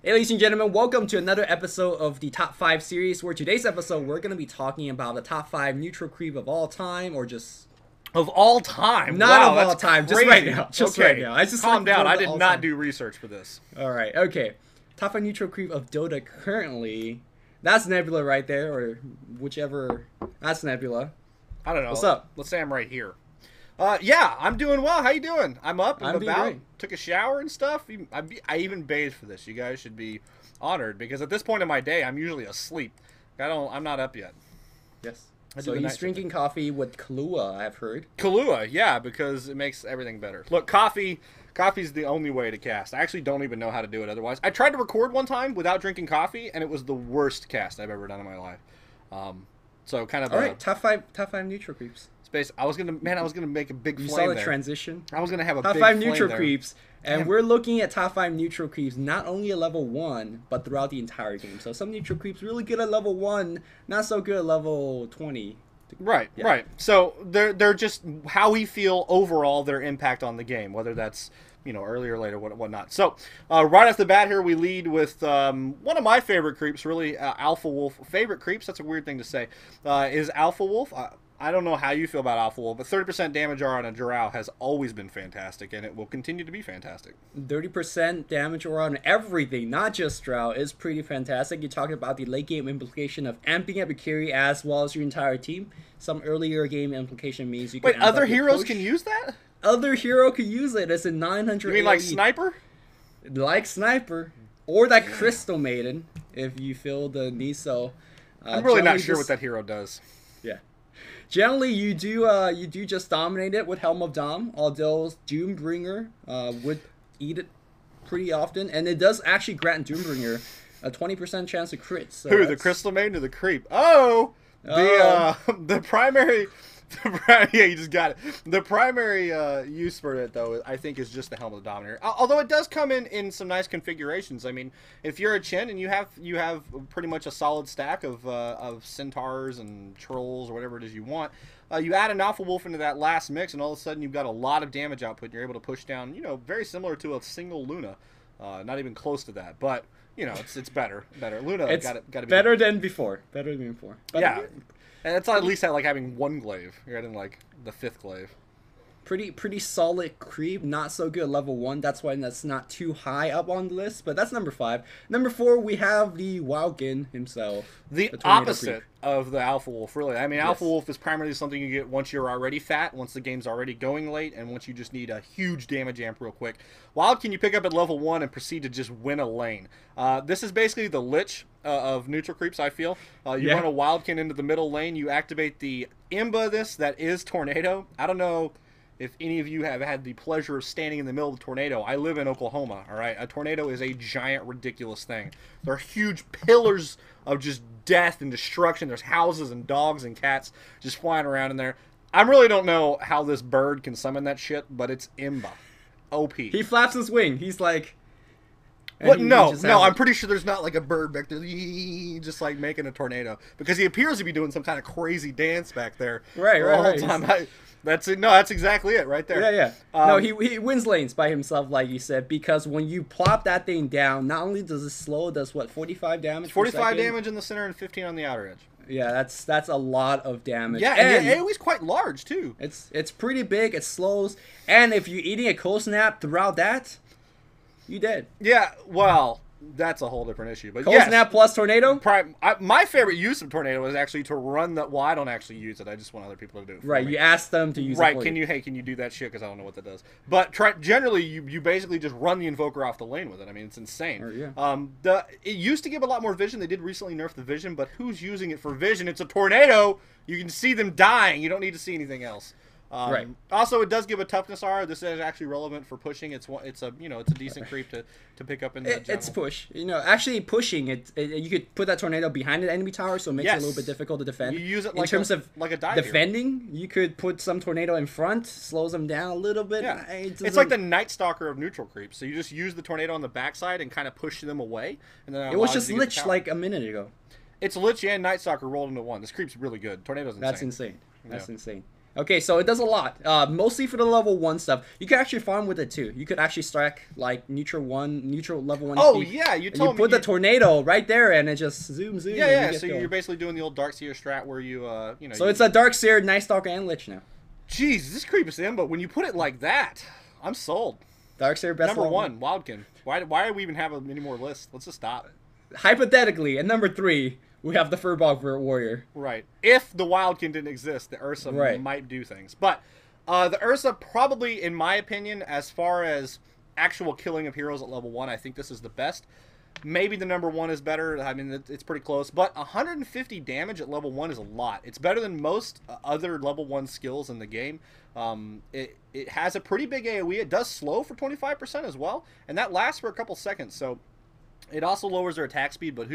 Hey ladies and gentlemen, welcome to another episode of the Top 5 series, where today's episode we're going to be talking about the top 5 neutral creep of all time, or just... Of all time? Not wow, of all time, just right now. Just right now. I just calm down, I did not do research for this. Alright, okay. Top 5 neutral creep of Dota currently. That's Nebula right there, or whichever. That's Nebula. I don't know. What's up? Let's say I'm right here. Yeah, I'm doing well. How you doing? I'm up. I'm about. Great. Took a shower and stuff. I even bathed for this. You guys should be honored because at this point in my day, I'm usually asleep. I'm not up yet. Yes. So he's drinking coffee with Kahlua, I've heard. Kahlua, yeah, because it makes everything better. Look, coffee's the only way to cast. I actually don't even know how to do it otherwise. I tried to record one time without drinking coffee, and it was the worst cast I've ever done in my life. So kind of. All right, top five neutral creeps. Space. I was gonna make a big flame. You saw the there. transition. I was gonna have a top big 5 flame neutral there. creeps, and we're looking at top 5 neutral creeps not only at level 1, but throughout the entire game. So some neutral creeps really good at level 1, not so good at level 20. Right, yeah. Right. So they're just how we feel overall their impact on the game, whether that's earlier or later, whatnot. So right off the bat here, we lead with one of my favorite creeps, really Alpha Wolf. Favorite creeps? That's a weird thing to say. Is Alpha Wolf? I don't know how you feel about Alpha Wolf, but 30% damage aura on a Drow has always been fantastic, and it will continue to be fantastic. 30% damage aura on everything, not just Drow, is pretty fantastic. You're talking about the late game implication of amping up your carry as well as your entire team. Some earlier game implication means you can. Wait, other heroes can use that? Other hero could use it. It's a 900. You mean like Sniper? Like Sniper, or that Crystal Maiden, if you feel the need. So, I'm really not sure what that hero does. Yeah. Generally, you do just dominate it with Helm of Dom, although Doombringer would eat it pretty often, and it does actually grant Doombringer a 20% chance to crit. So who, the Crystal Maiden or the Creep? Oh, the primary. Yeah, you just got it. The primary use for it, though, I think, is just the Helm of the Dominator. Although it does come in some nice configurations. I mean, if you're a Chen and you have pretty much a solid stack of Centaurs and Trolls or whatever it is you want, you add an Alpha Wolf into that last mix, and all of a sudden you've got a lot of damage output. And you're able to push down, very similar to a single Luna. Not even close to that, but it's better. Luna, it's got to be better than before. Better than before. But yeah. And it's at least like having one glaive. You're getting like the 5th glaive. Pretty solid creep. Not so good at level 1. That's why that's not too high up on the list. But that's number 5. Number 4, we have the Wildwing himself. The opposite of the Alpha Wolf, really. I mean, Alpha Wolf is primarily something you get once you're already fat, once the game's already going late, and once you just need a huge damage amp real quick. Wildwing you pick up at level 1 and proceed to just win a lane. This is basically the Lich of neutral creeps, I feel. You run a Wildwing into the middle lane, you activate the Imba that is Tornado. I don't know if any of you have had the pleasure of standing in the middle of the tornado. I live in Oklahoma, all right? A tornado is a giant, ridiculous thing. They're huge pillars of just death and destruction. There's houses and dogs and cats just flying around in there. I really don't know how this bird can summon that shit, but it's Imba. OP. He flaps his wing. He's like... What? No, I'm pretty sure there's not like a bird back there just like making a tornado. Because he appears to be doing some kind of crazy dance back there. Right. The whole time. That's it. No, that's exactly it right there. Yeah. No, he wins lanes by himself, like you said, because when you plop that thing down, not only does it slow, does what, 45 damage? 45 damage in the center and 15 on the outer edge. Yeah, that's a lot of damage. Yeah, and AoE's quite large too. It's pretty big. It slows, and if you're eating a cold snap throughout that, you dead. Yeah, well, that's a whole different issue. But cold snap plus tornado. My favorite use of tornado is actually to run the. Well, I don't actually use it. I just want other people to do it. Right, you ask them to use it. Right, can you do that shit? Because I don't know what that does. But generally, you basically just run the invoker off the lane with it. I mean, it's insane. Yeah. It used to give a lot more vision. They did recently nerf the vision, but who's using it for vision? It's a tornado. You can see them dying. You don't need to see anything else. Right. Also, it does give a toughness R. This is actually relevant for pushing. It's a decent creep to pick up in the jungle. It's push. Actually pushing it. You could put that tornado behind the enemy tower, so it makes it a little bit difficult to defend. You use it in terms of like a dive defending. Hero. You could put some tornado in front, slows them down a little bit. Yeah. It's like the Night Stalker of neutral creeps. So you just use the tornado on the backside and kind of push them away. And then it was just Lich like a minute ago. It's Lich and Night Stalker rolled into one. This creep's really good. Tornado's insane. That's insane. That's insane. Okay, so it does a lot. Mostly for the level 1 stuff. You can actually farm with it too. You could actually stack like neutral level 1 Oh speed, yeah, you and told you me put the tornado right there, and it just zooms in. Yeah, and yeah. you So you're basically doing the old Darkseer strat where you, you know. So it's a Darkseer, Night Stalker, and Lich now. Jeez, this creep is in, but when you put it like that, I'm sold. Darkseer best Number level. 1, Wildkin. Why are we even having any more lists? Let's just stop. Hypothetically, at number 3, we have the Furbolg Warrior. Right. If the Wildkin didn't exist, the Ursa might do things. But the Ursa probably, in my opinion, as far as actual killing of heroes at level 1, I think this is the best. Maybe the number 1 is better. I mean, it's pretty close. But 150 damage at level 1 is a lot. It's better than most other level 1 skills in the game. It has a pretty big AoE. It does slow for 25% as well. And that lasts for a couple seconds. So it also lowers their attack speed. But what are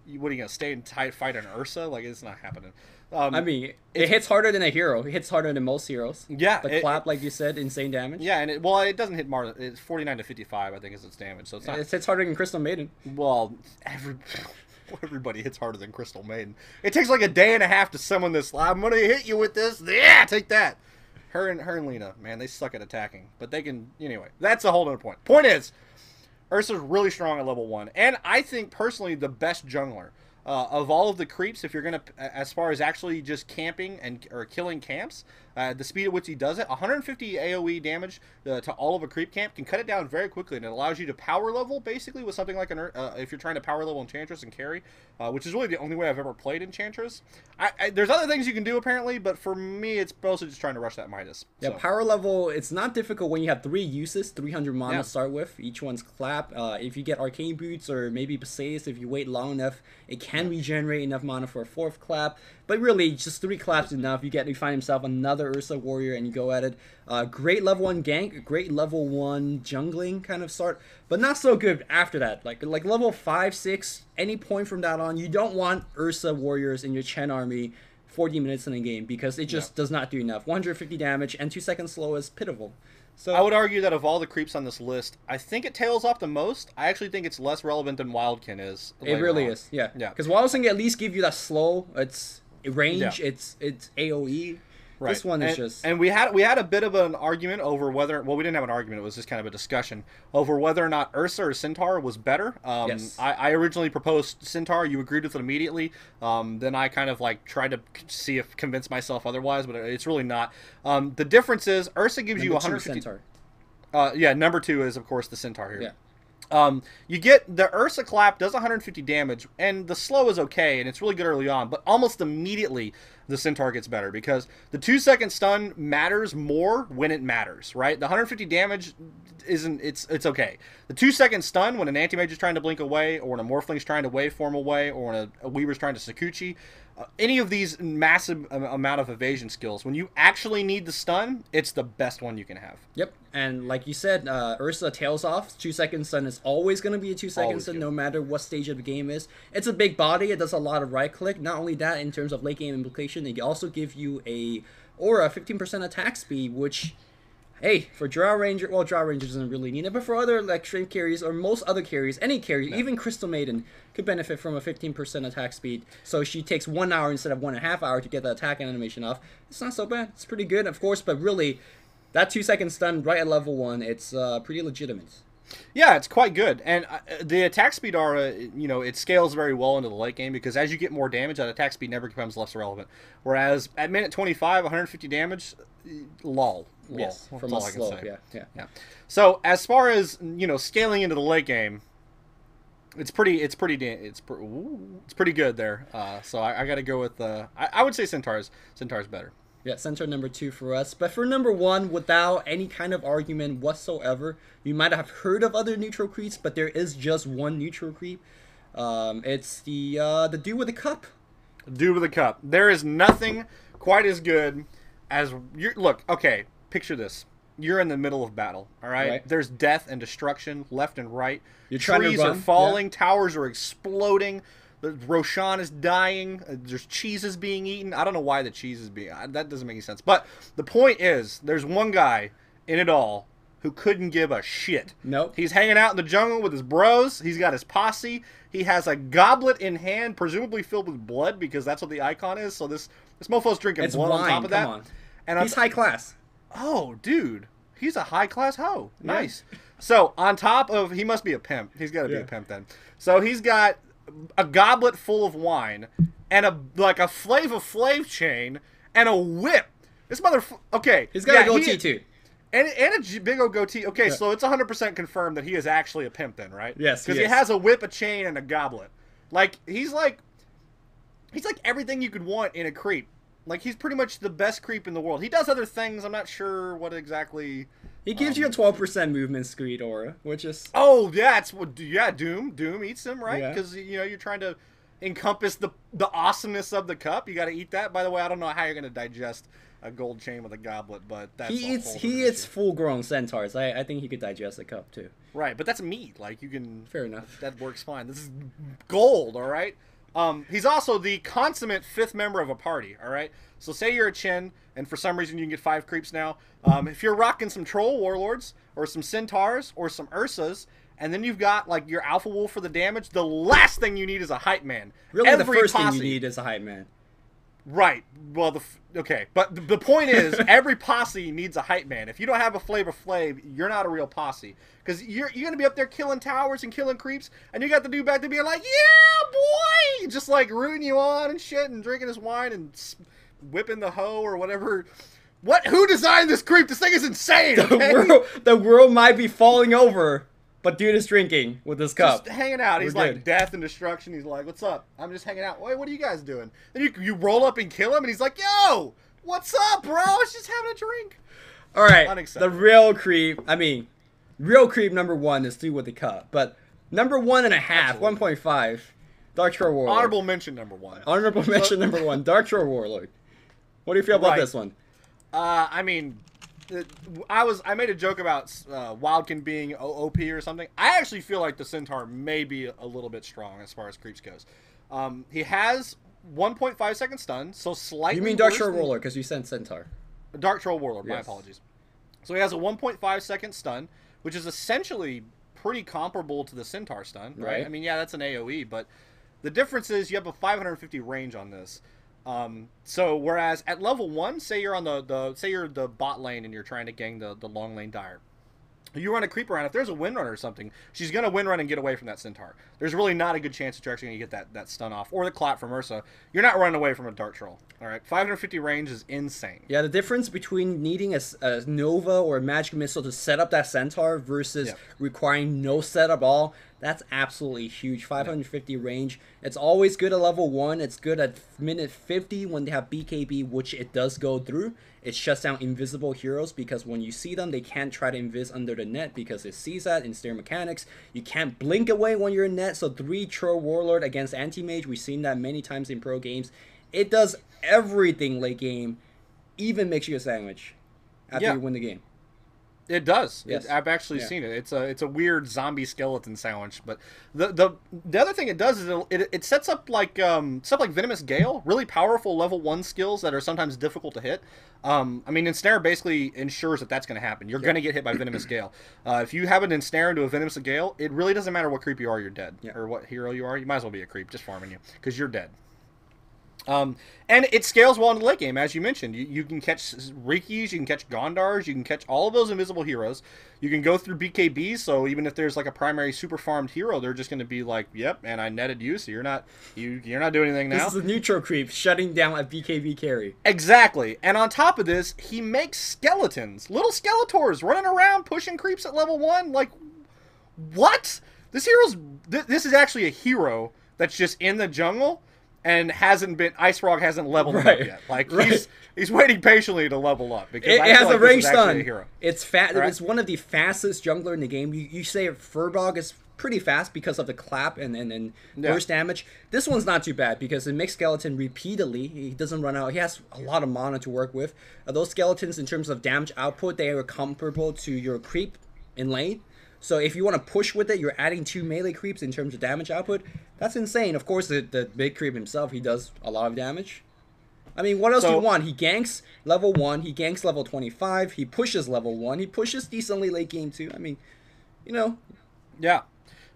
you going to stay and fight an Ursa? Like, it's not happening. I mean, it hits harder than a hero. It hits harder than most heroes. Yeah. The clap, like you said, insane damage. Yeah, and it doesn't hit more. It's 49 to 55, I think, is its damage. So it's not. It hits harder than Crystal Maiden. Well, everybody hits harder than Crystal Maiden. It takes like a day and a half to summon this. I'm gonna hit you with this. Yeah, take that. Her and Lena, man, they suck at attacking, but they can anyway. That's a whole other point. Point is, Ursa's really strong at level 1, and I think personally the best jungler. Of all of the creeps, if you're gonna, as far as actually just camping or killing camps, the speed at which he does it, 150 AoE damage to all of a creep camp can cut it down very quickly, and it allows you to power level basically with something like if you're trying to power level Enchantress and carry, which is really the only way I've ever played Enchantress. There's other things you can do apparently, but for me, it's mostly just trying to rush that Midas. Yeah, so. Power level, it's not difficult when you have 3 uses, 300 mana to start with. Each one's clap. If you get Arcane Boots or maybe Basaeus, if you wait long enough, it can regenerate enough mana for a 4th clap. But really, just 3 claps enough. You find himself another Ursa Warrior and you go at it. Great level 1 gank, great level 1 jungling kind of start, but not so good after that. Like level 5, 6, any point from that on, you don't want Ursa Warriors in your Chen army 40 minutes in a game because it just does not do enough. 150 damage and 2 seconds slow is pitiful. So I would argue that of all the creeps on this list, I think it tails off the most. I actually think it's less relevant than Wildkin is. It really is, yeah. Because Wildkin at least give you that slow, it's range, it's AoE. Right. This one is just... And we had a bit of an argument over whether... Well, we didn't have an argument. It was just kind of a discussion over whether or not Ursa or Centaur was better. Yes. I originally proposed Centaur. You agreed with it immediately. Then I kind of like tried to convince myself otherwise, but it's really not. The difference is Ursa gives you 150... Centaur. Yeah, number 2 is, of course, the Centaur here. Yeah. You get the Ursa clap does 150 damage, and the slow is okay, and it's really good early on, but almost immediately the Centaur gets better because the 2-second stun matters more when it matters, right? The 150 damage it's okay. The 2-second stun when an anti-mage is trying to blink away, or when a morphling's trying to waveform away, or when a weaver's trying to Sakuchi, any of these massive amount of evasion skills, when you actually need the stun, it's the best one you can have. Yep, and like you said, Ursa tails off. 2-second stun is always going to be a 2-second stun, no matter what stage of the game is. It's a big body. It does a lot of right click. Not only that, in terms of late game implication, it also gives you a aura 15% attack speed, which, hey, for Drow Ranger, well, Drow Ranger doesn't really need it, but for other like strength carries or most other carries, any carry, even Crystal Maiden could benefit from a 15% attack speed. So she takes 1 hour instead of 1.5 hours to get the attack animation off. It's not so bad. It's pretty good, of course, but really, that 2-second stun right at level 1, it's pretty legitimate. Yeah, it's quite good, and the attack speed aura, you know, it scales very well into the late game because as you get more damage, that attack speed never becomes less relevant. Whereas at minute 25, 150 damage, lol. Yes, that's from all a I can slow, say. yeah. So as far as scaling into the late game, it's pretty good there. So I got to go with I would say Centaur's better. Yeah, Centaur number 2 for us. But for number 1, without any kind of argument whatsoever, you might have heard of other neutral creeps, but there is just one neutral creep. It's the dude with the cup. Dude with the cup. There is nothing quite as good as look. Okay, picture this. You're in the middle of battle. All right. There's death and destruction left and right. You're trying to run. Trees are falling. Towers are exploding. Roshan is dying. There's cheeses being eaten. I don't know why the cheese is being... That doesn't make any sense. But the point is, there's one guy in it all who couldn't give a shit. Nope. He's hanging out in the jungle with his bros. He's got his posse. He has a goblet in hand, presumably filled with blood, because that's what the icon is. So this mofo's drinking blood on top of that. And he's high class. Oh, dude. He's a high-class hoe. Nice. Yeah. So, on top of... He must be a pimp. He's got to be a pimp, then. So, he's got a goblet full of wine and a Flava Flav chain and a whip. This okay. He's got a goatee, too. And a big old goatee. Okay, so it's 100% confirmed that he is actually a pimp, then, right? Yes, because he has a whip, a chain, and a goblet. Like, he's like everything you could want in a creep. Like, he's pretty much the best creep in the world. He does other things. I'm not sure what exactly... He gives you a 12% movement speed aura, which is... Oh, yeah. Doom eats him, right? Because, you're trying to encompass the awesomeness of the cup. You got to eat that. By the way, I don't know how you're going to digest a gold chain with a goblet, but that's he eats full-grown centaurs. I think he could digest a cup, too. Right, but that's meat. Like, you can... Fair enough. That works fine. This is gold, all right? He's also the consummate 5th member of a party, all right? So say you're a Chin, and for some reason you can get 5 creeps now. If you're rocking some Troll Warlords, or some Centaurs, or some Ursas, and then you've got, like, your Alpha Wolf for the damage, the last thing you need is a hype man. Really, the first thing you need is a hype man. Right. Well, okay. But the point is, every posse needs a hype man. If you don't have a Flava Flav, you're not a real posse. Because you're going to be up there killing towers and killing creeps, and you got the dude back there being like, yeah, boy! Just, like, rooting you on and shit, and drinking his wine, and whipping the hoe, or whatever. Who designed this creep? This thing is insane, okay? The world might be falling over, but dude is drinking with his cup. Just hanging out. He's like, death and destruction. He's like, what's up? I'm just hanging out. Wait, what are you guys doing? Then you roll up and kill him, and he's like, yo, what's up, bro? I was just having a drink. All right, the real creep, real creep number 1 is dude with the cup. But number 1.5, 1.5, Dark Troll Warlord. Honorable mention number 1. Honorable mention number 1, Dark Troll Warlord. What do you feel about this one? I made a joke about Wildkin being OP or something. I actually feel like the Centaur may be a little bit strong as far as creeps goes. He has 1.5 second stun, so slightly. You mean Dark Troll Warlord because you said Centaur. Dark Troll Warlord, my apologies. So he has a 1.5 second stun, which is essentially pretty comparable to the Centaur stun, right? I mean, yeah, that's an AoE, but the difference is you have a 550 range on this. So whereas at level 1, say you're on say you're the bot lane and you're trying to gang the long lane dire. You run a creep around, if there's a Windrunner or something, she's going to Windrun and get away from that Centaur. There's really not a good chance that you're actually going to get that stun off. Or the Clot from Ursa. You're not running away from a Dark Troll. Alright, 550 range is insane. Yeah, the difference between needing a Nova or a Magic Missile to set up that Centaur versus requiring no setup at all, that's absolutely huge. 550 range. It's always good at level 1. It's good at minute 50 when they have BKB, which it does go through. It shuts down invisible heroes because when you see them, they can't try to invis under the net because it sees that in stair mechanics. You can't blink away when you're in net. So 3 Troll Warlord against Anti-Mage, we've seen that many times in pro games. It does everything late game, even makes you a sandwich after you win the game. It does. Yes. I've actually seen it. It's a weird zombie skeleton sandwich. But the other thing it does is it sets up like Venomous Gale, really powerful level 1 skills that are sometimes difficult to hit. I mean, Ensnare basically ensures that that's going to happen. You're going to get hit by Venomous Gale. If you have an Ensnare into a Venomous Gale, it really doesn't matter what creep you are, you're dead. Or what hero you are, you might as well be a creep, just farming you, because you're dead. And it scales well into the late game, as you mentioned. You can catch Rikis, you can catch Gondars, you can catch all of those invisible heroes. You can go through BKBs, so even if there's like a primary super farmed hero, they're just going to be like, yep, and I netted you, so you're not doing anything now. This is a neutral creep shutting down a BKB carry. Exactly. And on top of this, he makes skeletons, little Skeletors running around pushing creeps at level 1. Like, what? This is actually a hero that's just in the jungle and Ice Frog hasn't leveled him up yet. Like, he's waiting patiently to level up. Because it has a range stun. Hero. It's It's one of the fastest jungler in the game. You say Furbolg is pretty fast because of the clap and burst damage. This one's not too bad because it makes skeleton repeatedly. He doesn't run out. He has a lot of mana to work with. Those skeletons, in terms of damage output, they are comparable to your creep in lane. So if you want to push with it, you're adding 2 melee creeps in terms of damage output. That's insane. Of course, the big creep himself, he does a lot of damage. I mean, what else do you want? He ganks level 1. He ganks level 25. He pushes level 1. He pushes decently late game too. I mean, you know. Yeah.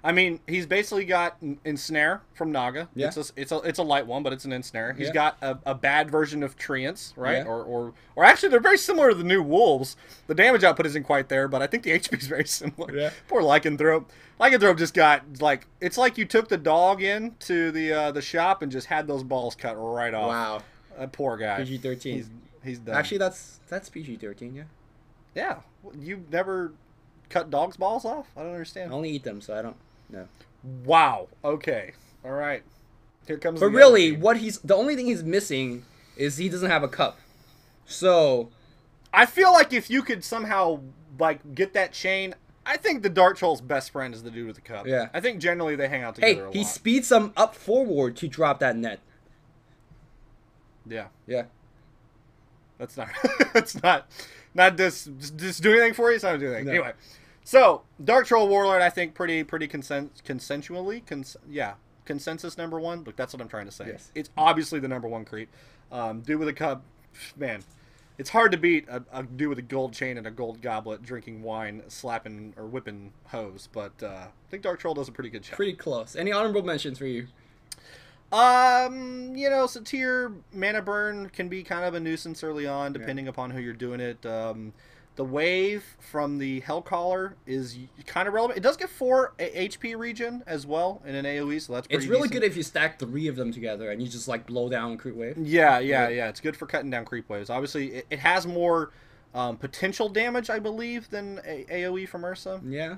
I mean, he's basically got Ensnare from Naga. Yeah. It's a light one, but it's an Ensnare. He's Yeah. got a bad version of Treants, right? Yeah. Or actually, they're very similar to the new Wolves. The damage output isn't quite there, but I think the HP is very similar. Yeah. Poor Lycanthrope. Lycanthrope just got, like, it's like you took the dog in to the shop and just had those balls cut right off. Wow. Poor guy. PG-13. He's done. Actually, that's PG-13, yeah. Yeah. You never cut dogs' balls off? I don't understand. I only eat them, so I don't know. Wow. Okay. All right. Here comes. But really, the only thing he's missing is he doesn't have a cup. So, I feel like if you could somehow like get that chain, I think the Dart Troll's best friend is the dude with the cup. Yeah. I think generally they hang out together a lot. he speeds them up forward to drop that net. Yeah. Yeah. That's not. It's not just do anything for you. It's not doing anything. No. Anyway, so Dark Troll Warlord, I think pretty consensually. Consensus number one. Look, that's what I'm trying to say. Yes. It's obviously the number one creep. Dude with a cup, man. It's hard to beat a dude with a gold chain and a gold goblet, drinking wine, slapping or whipping hoes. But I think Dark Troll does a pretty good job. Pretty close. Any honorable mentions for you? You know, Satyr mana burn can be kind of a nuisance early on, depending upon who you're doing it. The wave from the Hellcaller is kind of relevant. It does get 4 HP regen as well in an AoE, so that's pretty It's really decent. good if you stack 3 of them together and you just like blow down creep wave. Yeah. It's good for cutting down creep waves. Obviously, it has more potential damage, I believe, than AoE from Ursa. Yeah.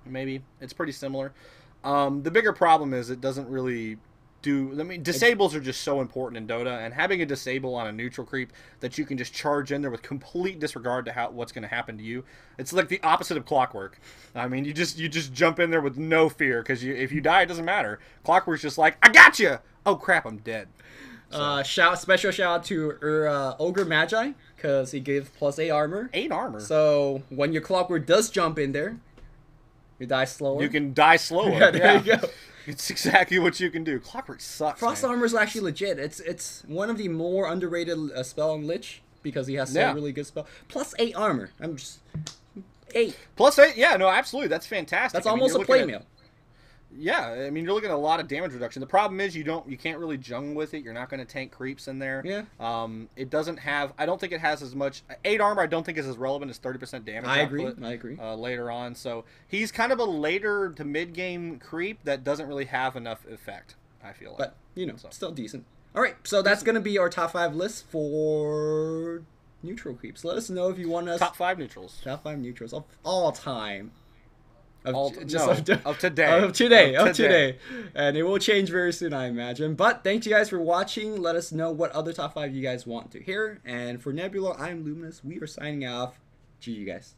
Maybe. It's pretty similar. The bigger problem is it doesn't really disables are just so important in Dota, and having a disable on a neutral creep that you can just charge in there with complete disregard to what's going to happen to you. It's like the opposite of Clockwork. I mean, you just jump in there with no fear, because if you die, it doesn't matter. Clockwork's just like, I got you. Oh crap, I'm dead. So. Special shout out to Ogre Magi, because he gives +8 armor. 8 armor. So when your Clockwork does jump in there, you die slower. You can die slower. Yeah, there you go. It's exactly what you can do. Clockwork sucks. Frost armor is actually legit. It's one of the more underrated spell on Lich, because he has some really good spell. +8 armor. I'm just 8. +8. Yeah, no, absolutely. That's fantastic. That's almost a play meal. Yeah, I mean, you're looking at a lot of damage reduction. The problem is you can't really jung with it. You're not going to tank creeps in there. Yeah. It doesn't have. I don't think it has as much. 8 armor. I don't think is as relevant as 30% damage. I agree. Later on, so he's kind of a later to mid game creep that doesn't really have enough effect. I feel like. But still decent. All right, so that's going to be our top 5 list for neutral creeps. Let us know if you want us top 5 neutrals. Top 5 neutrals of all time. Of today. Of today. And it will change very soon, I imagine. But thank you guys for watching. Let us know what other top 5 you guys want to hear. And for Nebula, I'm Luminous. We are signing off. GG, guys.